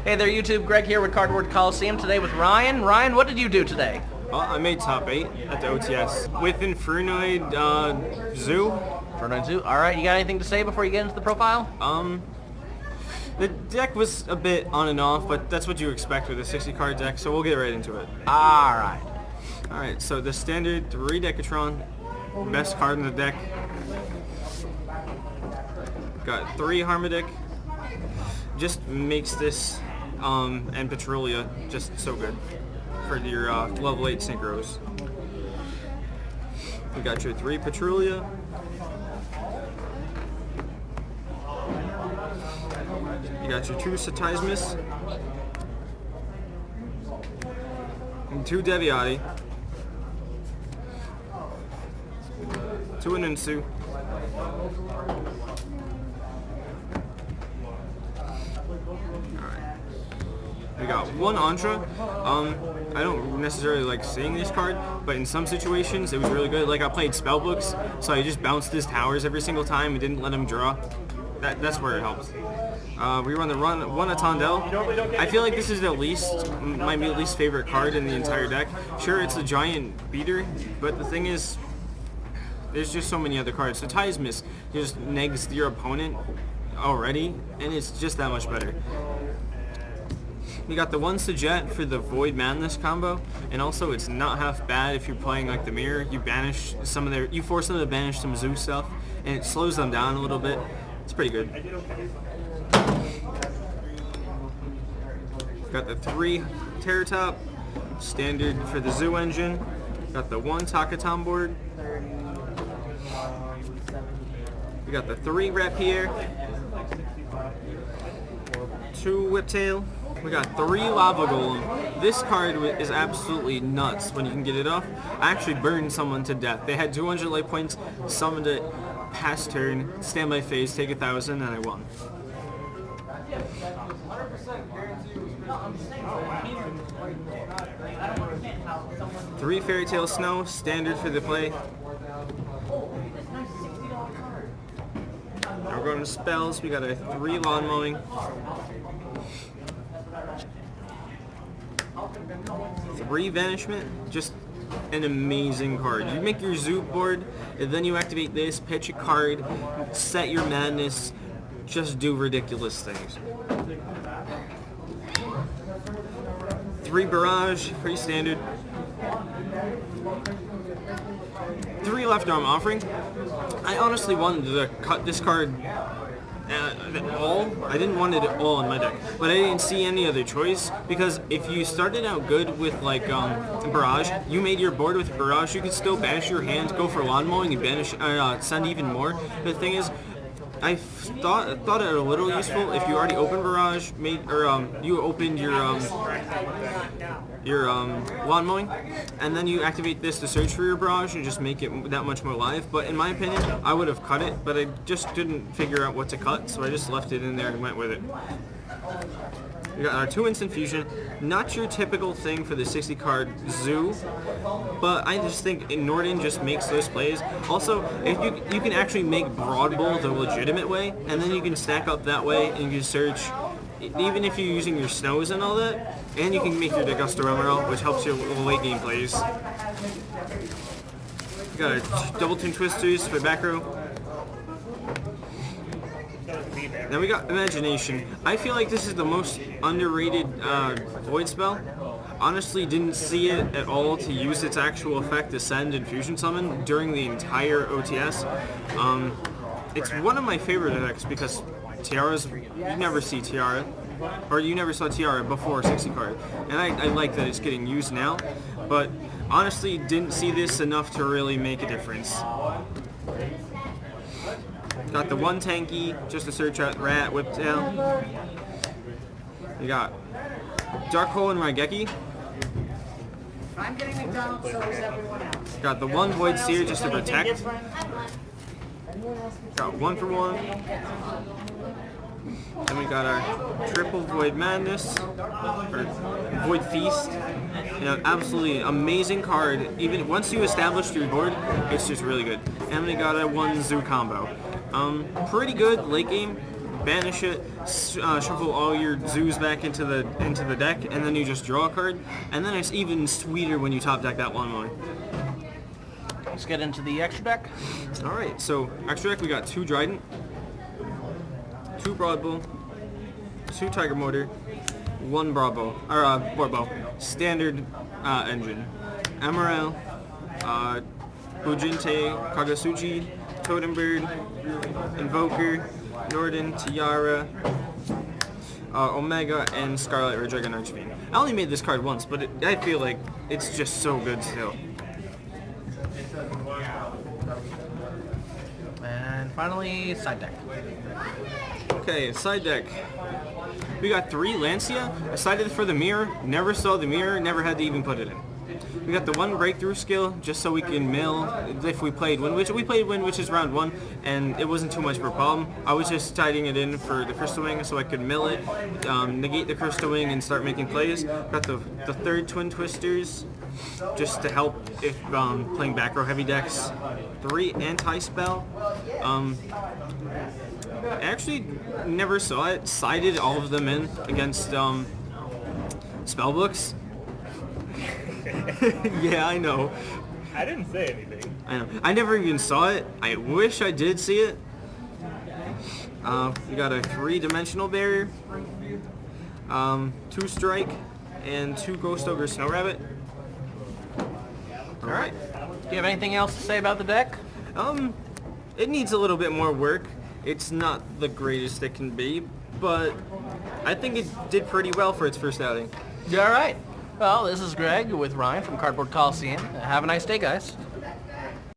Hey there, YouTube. Greg here with Cardboard Coliseum today with Ryan. Ryan, what did you do today? I made top 8 at the OTS with Infernoid Zoo. Infernoid Zoo. All right, you got anything to say before you get into the profile? The deck was a bit on and off, but that's what you expect with a 60 card deck, so we'll get right into it. All right. Alright, so the standard 3 Decatron, best card in the deck. Got 3 Harmodic. Just makes this and Petrolia just so good for your level 8 synchros. You got your 3 Petrolia. You got your 2 Satismus. And 2 Deviati. 2 Anunsu. We got 1 Antra. I don't necessarily like seeing this card, but in some situations it was really good. Like I played Spellbooks, so I just bounced his towers every single time and didn't let him draw. That's where it helps. We run the 1 Atondel. I feel like this is my least favorite card in the entire deck. Sure, it's a giant beater, but the thing is, there's just so many other cards. So Satismus just negs your opponent already, and it's just that much better. You got the 1 Sajet for the Void Madness combo, and also it's not half bad if you're playing like the Mirror. You banish you force them to banish some Zoo stuff, and it slows them down a little bit. It's pretty good. Got the 3 Terratop, standard for the Zoo engine. Got the 1 Takaton board. We got the 3 Rapier, 2 Whiptail. We got 3 Lava Golem. This card is absolutely nuts when you can get it off. I actually burned someone to death. They had 200 life points, summoned it, pass turn, stand by phase, take 1,000, and I won. Three Fairy Tale Snow, standard for the play. Now we're going to spells. We got a 3 Lawn Mowing. 3 Vanishment, just an amazing card. You make your Zoo board, and then you activate this, pitch a card, set your madness, just do ridiculous things. 3 Barrage, pretty standard. 3 Left Arm Offering. I honestly wanted to cut this card all. I didn't want it all in my deck, but I didn't see any other choice, because if you started out good with like Barrage, you made your board with Barrage, you could still banish your hand, go for Lawn Mowing, and banish send even more. But the thing is, I thought it a little useful if you already opened Barrage, you opened your Lawn Mowing, and then you activate this to search for your Barrage and just make it that much more live. But in my opinion, I would have cut it, but I just didn't figure out what to cut, so I just left it in there and went with it. We got our 2 Instant Fusion. Not your typical thing for the 60 card Zoo, but I just think Norden just makes those plays. Also, if you can actually make Broad Bowl the legitimate way, and then you can stack up that way and you can search, even if you're using your Snows and all that, and you can make your Degusta Remoral, which helps your late game plays. We got our Double Twin Twisters for back row. Then we got Imagination. I feel like this is the most underrated Void spell. Honestly, didn't see it at all to use its actual effect to send and Fusion Summon during the entire OTS. It's one of my favorite effects because Tiaras, you never see Tiara, or you never saw Tiara before 60 card. And I like that it's getting used now, but honestly didn't see this enough to really make a difference. Got the 1 Tanky, just to search out Rat, Whiptail. You got Dark Hole and Raigeki. I'm getting McDonald's, so is everyone else. Got the 1 Void Seer just to protect. Got 1 for 1. Then we got our triple Void Madness, or Void Feast. You know, absolutely amazing card. Even once you establish your board, it's just really good. And we got a 1 Zoo combo. Pretty good late game. banish it, shuffle all your zoos back into the deck, and then you just draw a card. And then it's even sweeter when you top deck that one. Let's get into the extra deck. All right, so extra deck we got 2 Trident, 2 Broadbow, 2 Tiger Motor, 1 Warbow, standard engine, Emerald, Bujinte, Kagasuchi, Totem Bird, Invoker, Norden, Tiara, Omega, and Scarlet Red Dragon Archfiend. I only made this card once, but I feel like it's just so good still. And finally, side deck. Okay, side deck. We got 3 Lancia. I decided for the mirror. Never saw the mirror. Never had to even put it in. We got the 1 breakthrough skill just so we can mill if we played Wind Witch. We played Wind Witch round 1, and it wasn't too much of a problem. I was just tidying it in for the Crystal Wing so I could mill it, negate the Crystal Wing, and start making plays. Got the 3rd Twin Twisters just to help if playing back row heavy decks. 3 Anti-Spell. I actually never saw it. Sided all of them in against spellbooks. Yeah, I know. I didn't say anything. I know. I never even saw it. I wish I did see it. We got a 3-dimensional barrier, 2 strike, and 2 Ghost Ogre Snow Rabbit. All right. Do you have anything else to say about the deck? It needs a little bit more work. It's not the greatest it can be, but I think it did pretty well for its first outing. All right. Well, this is Greg with Ryan from Cardboard Coliseum. Have a nice day, guys.